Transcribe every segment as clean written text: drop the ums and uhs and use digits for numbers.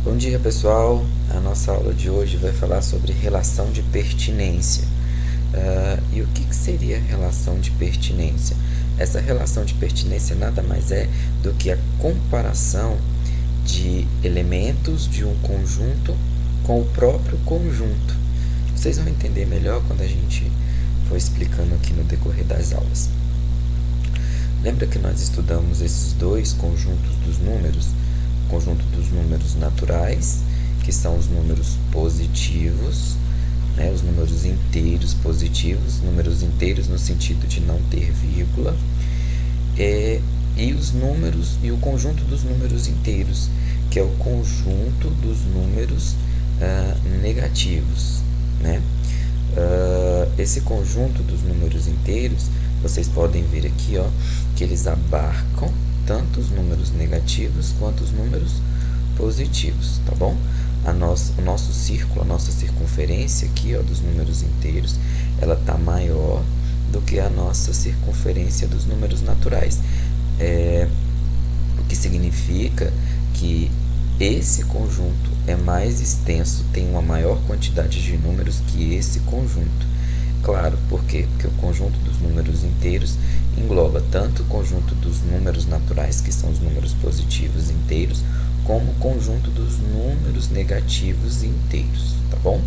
Bom dia, pessoal. A nossa aula de hoje vai falar sobre relação de pertinência. E o que seria relação de pertinência? Essa relação de pertinência nada mais é do que a comparação de elementos de um conjunto com o próprio conjunto. Vocês vão entender melhor quando a gente for explicando aqui no decorrer das aulas. Lembra que nós estudamos esses dois conjuntos dos números? O conjunto dos números naturais, que são os números positivos, os números inteiros positivos, números inteiros no sentido de não ter vírgula, e os números e o conjunto dos números inteiros, que é o conjunto dos números negativos, esse conjunto dos números inteiros, vocês podem ver aqui, que eles abarcam tanto os números negativos quanto os números positivos, tá bom? O nosso círculo, a nossa circunferência aqui, dos números inteiros, ela tá maior do que a nossa circunferência dos números naturais. O que significa que esse conjunto é mais extenso, tem uma maior quantidade de números que esse conjunto. Claro, por quê? Porque o conjunto dos números inteiros engloba tanto o conjunto dos números naturais, que são os números positivos inteiros, como o conjunto dos números negativos inteiros, tá bom?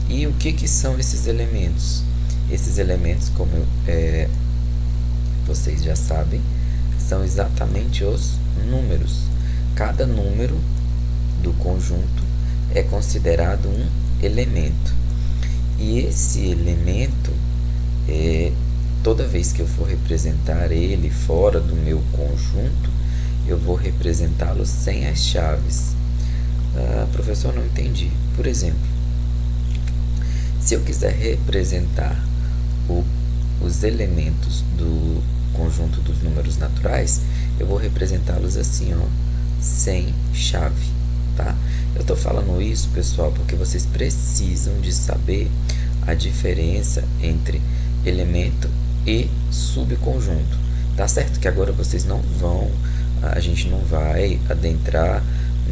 E o que são esses elementos? Esses elementos, como vocês já sabem, são exatamente os números. Cada número do conjunto é considerado um elemento. E esse elemento, toda vez que eu for representar ele fora do meu conjunto, eu vou representá-lo sem as chaves. Professor, não entendi. Por exemplo, se eu quiser representar os elementos do conjunto dos números naturais, eu vou representá-los assim, sem chave, tá? Eu estou falando isso, pessoal, porque vocês precisam de saber a diferença entre elemento e subconjunto. Tá certo que agora vocês não vão, a gente não vai adentrar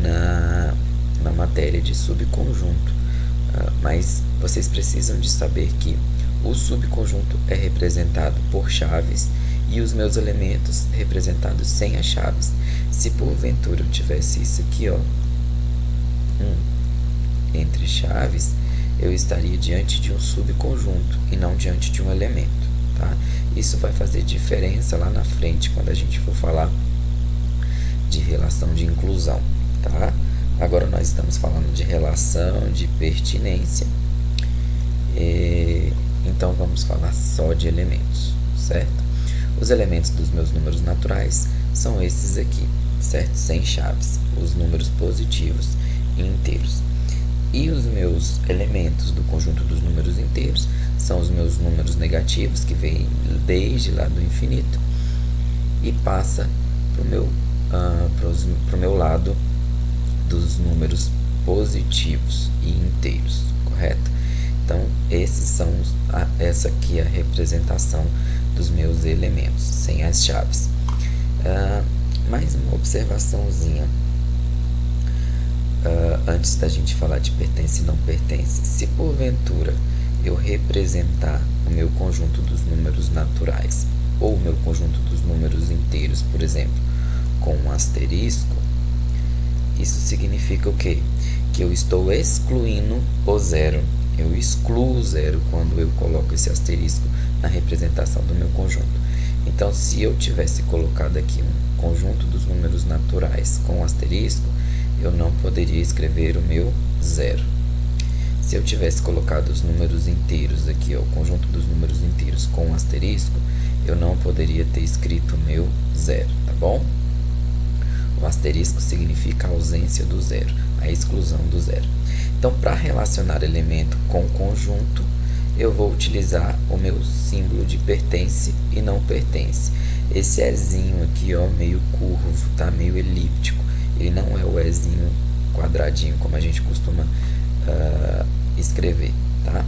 na matéria de subconjunto, mas vocês precisam de saber que o subconjunto é representado por chaves e os meus elementos representados sem as chaves. Se porventura eu tivesse isso aqui, entre chaves, eu estaria diante de um subconjunto e não diante de um elemento, tá? Isso vai fazer diferença lá na frente quando a gente for falar de relação de inclusão, tá? Agora nós estamos falando de relação de pertinência, então vamos falar só de elementos, certo? Os elementos dos meus números naturais são esses aqui, certo? Sem chaves, os números positivos e inteiros. E os meus elementos do conjunto dos números inteiros são os meus números negativos, que vêm desde lá do infinito e passa para o meu lado dos números positivos e inteiros, correto? Então, essa aqui é a representação dos meus elementos, sem as chaves. Mais uma observaçãozinha. Antes da gente falar de pertence e não pertence, se porventura eu representar o meu conjunto dos números naturais ou o meu conjunto dos números inteiros, por exemplo, com um asterisco, isso significa o quê? Que eu estou excluindo o zero. Eu excluo o zero quando eu coloco esse asterisco na representação do meu conjunto. Então, se eu tivesse colocado aqui um conjunto dos números naturais com asterisco, eu não poderia escrever o meu zero. Se eu tivesse colocado os números inteiros aqui, o conjunto dos números inteiros com asterisco, eu não poderia ter escrito o meu zero, tá bom? O asterisco significa a ausência do zero, a exclusão do zero. Então, para relacionar elemento com conjunto, eu vou utilizar o meu símbolo de pertence e não pertence. Esse Ezinho aqui, meio curvo, tá? Meio elíptico. Ele não é o Ezinho quadradinho, como a gente costuma escrever, tá?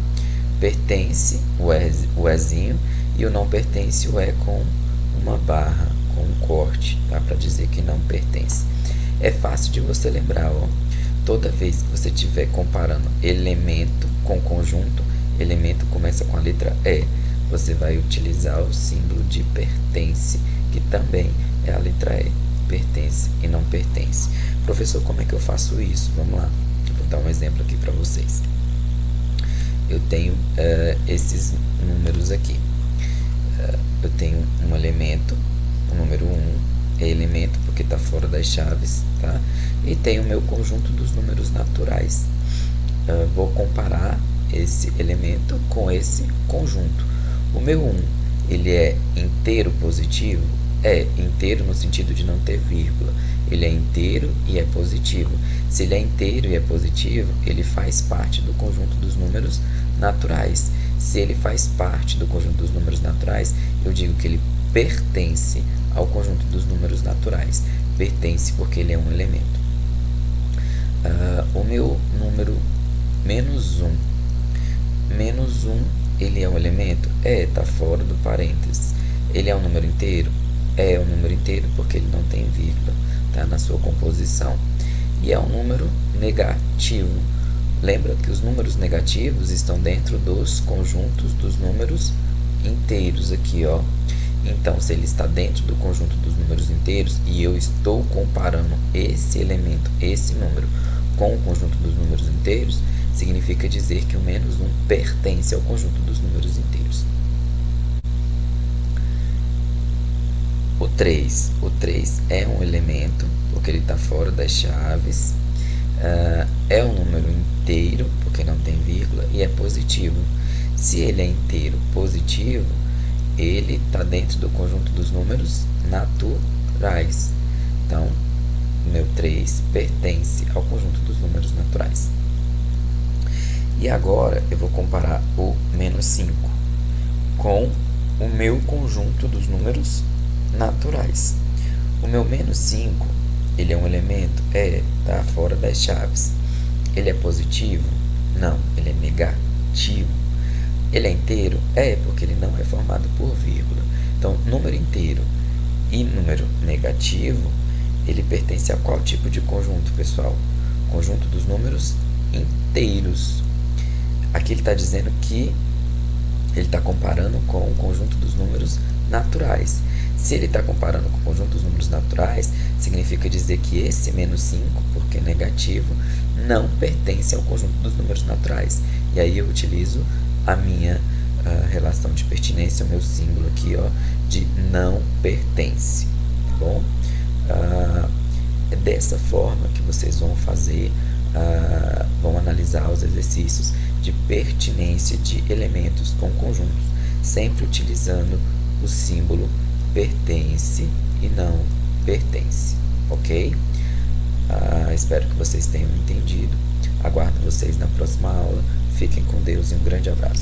Pertence, o Ezinho, e o não pertence, o E com uma barra, com um corte, tá? Para dizer que não pertence. É fácil de você lembrar, ó. Toda vez que você estiver comparando elemento com conjunto, elemento começa com a letra E, você vai utilizar o símbolo de pertence, que também é a letra E, pertence e não pertence. Professor, como é que eu faço isso? Vamos lá, eu vou dar um exemplo aqui para vocês. Eu tenho esses números aqui. Eu tenho um elemento, o número 1 é elemento porque está fora das chaves, tá? E tenho o meu conjunto dos números naturais. Vou comparar esse elemento com esse conjunto. O meu 1, ele é inteiro positivo? É inteiro no sentido de não ter vírgula. Ele é inteiro e é positivo. Se ele é inteiro e é positivo, ele faz parte do conjunto dos números naturais. Se ele faz parte do conjunto dos números naturais, eu digo que ele pertence ao conjunto dos números naturais. Pertence porque ele é um elemento. O meu número menos 1. Menos 1, ele é um elemento? É, está fora do parênteses. Ele é um número inteiro? É um número inteiro porque ele não tem vírgula, tá, na sua composição. E é um número negativo. Lembra que os números negativos estão dentro dos conjuntos dos números inteiros aqui, ó. Então, se ele está dentro do conjunto dos números inteiros e eu estou comparando esse elemento, esse número, com o conjunto dos números inteiros, significa dizer que o menos 1 pertence ao conjunto dos números inteiros. O 3 é um elemento, porque ele está fora das chaves, é um número inteiro, porque não tem vírgula, e é positivo. Se ele é inteiro positivo, ele está dentro do conjunto dos números naturais. Então, o meu 3 pertence ao conjunto dos números naturais. E agora eu vou comparar o menos 5 com o meu conjunto dos números naturais. O meu menos 5, ele é um elemento? É, está fora das chaves. Ele é positivo? Não, ele é negativo. Ele é inteiro? É, porque ele não é formado por vírgula. Então, número inteiro e número negativo, ele pertence a qual tipo de conjunto, pessoal? Conjunto dos números inteiros. Aqui ele está dizendo que ele está comparando com o conjunto dos números naturais. Se ele está comparando com o conjunto dos números naturais, significa dizer que esse menos 5, porque é negativo, não pertence ao conjunto dos números naturais. E aí eu utilizo a minha relação de pertinência, o meu símbolo aqui, ó, de não pertence, tá bom? É dessa forma que vocês vão fazer, vão analisar os exercícios de pertinência de elementos com conjuntos, sempre utilizando o símbolo pertence e não pertence, ok? Espero que vocês tenham entendido. Aguardo vocês na próxima aula. Fiquem com Deus e um grande abraço.